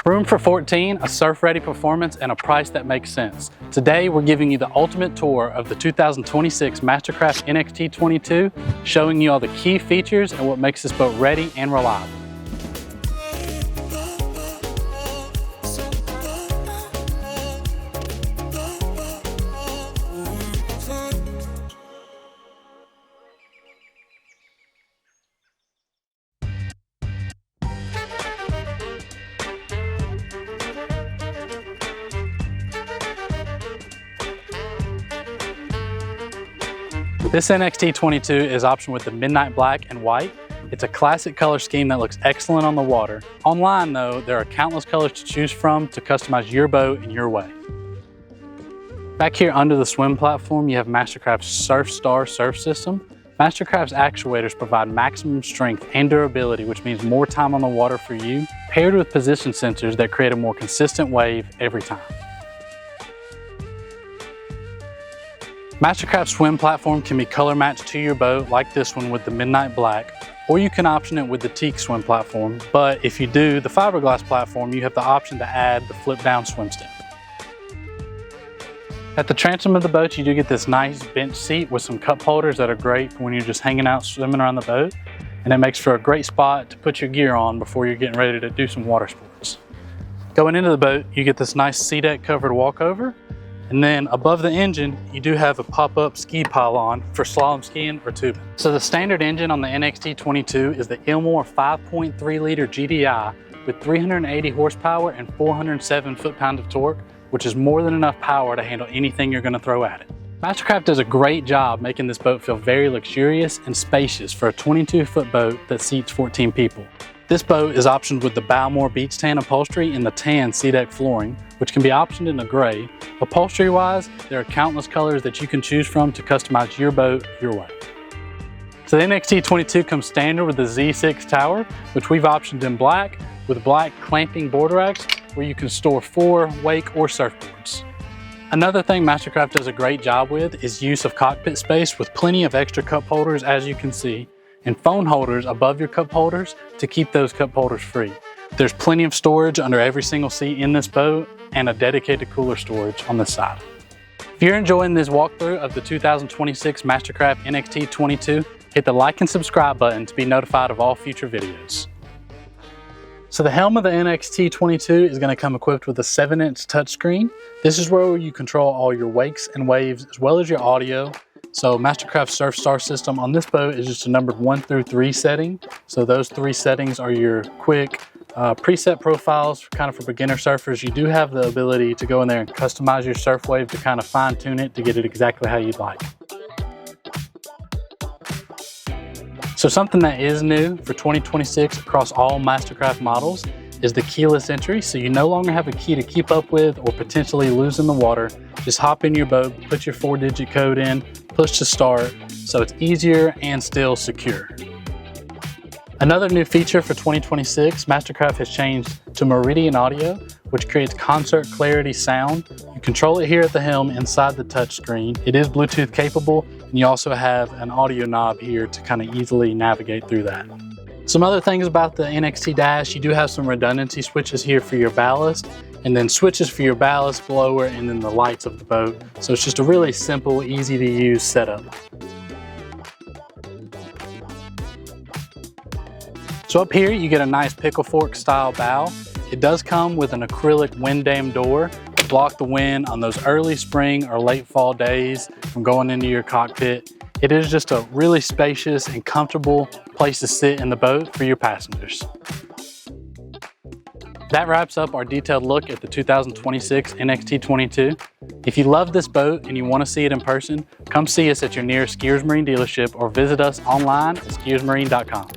Room for 14, a surf-ready performance, and a price that makes sense. Today, we're giving you the ultimate tour of the 2026 MasterCraft NXT22, showing you all the key features and what makes this boat ready and reliable. This NXT22 is optioned with the midnight black and white. It's a classic color scheme that looks excellent on the water. Online though, there are countless colors to choose from to customize your boat in your way. Back here under the swim platform, you have MasterCraft's SurfStar surf system. MasterCraft's actuators provide maximum strength and durability, which means more time on the water for you, paired with position sensors that create a more consistent wave every time. MasterCraft's swim platform can be color matched to your boat, like this one with the midnight black, or you can option it with the teak swim platform. But if you do the fiberglass platform, you have the option to add the flip down swim stand. At the transom of the boat, you do get this nice bench seat with some cup holders that are great for when you're just hanging out swimming around the boat, and it makes for a great spot to put your gear on before you're getting ready to do some water sports. Going into the boat, you get this nice SeaDeck covered walkover. And then above the engine, you do have a pop-up ski pylon for slalom skiing or tubing. So the standard engine on the NXT22 is the Elmore 5.3 liter GDI with 380 horsepower and 407 foot-pounds of torque, which is more than enough power to handle anything you're going to throw at it. MasterCraft does a great job making this boat feel very luxurious and spacious for a 22-foot boat that seats 14 people. This boat is optioned with the Balmore Beach Tan upholstery and the tan SeaDeck flooring, which can be optioned in a gray. Upholstery-wise, there are countless colors that you can choose from to customize your boat your way. So the NXT22 comes standard with the Z6 tower, which we've optioned in black with black clamping board racks where you can store 4 wake or surfboards. Another thing MasterCraft does a great job with is use of cockpit space with plenty of extra cup holders, as you can see, and phone holders above your cup holders to keep those cup holders free. There's plenty of storage under every single seat in this boat and a dedicated cooler storage on this side. If you're enjoying this walkthrough of the 2026 MasterCraft NXT22, hit the like and subscribe button to be notified of all future videos. So the helm of the NXT22 is going to come equipped with a 7-inch touchscreen. This is where you control all your wakes and waves as well as your audio. So MasterCraft's SurfStar system on this boat is just a numbered 1 through 3 setting. So those 3 settings are your quick preset profiles kind of for beginner surfers. You do have the ability to go in there and customize your surf wave to kind of fine tune it to get it exactly how you'd like. So something that is new for 2026 across all MasterCraft models is the keyless entry. So you no longer have a key to keep up with or potentially lose in the water. Just hop in your boat, put your 4-digit code in, push to start, so it's easier and still secure. Another new feature for 2026, MasterCraft has changed to Meridian Audio, which creates concert clarity sound. You control it here at the helm inside the touchscreen. It is Bluetooth capable, and you also have an audio knob here to kind of easily navigate through that. Some other things about the NXT Dash, you do have some redundancy switches here for your ballast, and then switches for your ballast, blower, and then the lights of the boat. So it's just a really simple, easy to use setup. So up here you get a nice pickle fork style bow. It does come with an acrylic wind dam door to block the wind on those early spring or late fall days from going into your cockpit. It is just a really spacious and comfortable place to sit in the boat for your passengers. That wraps up our detailed look at the 2026 NXT22. If you love this boat and you want to see it in person, come see us at your nearest SKIER'S Marine dealership or visit us online at skiersmarine.com.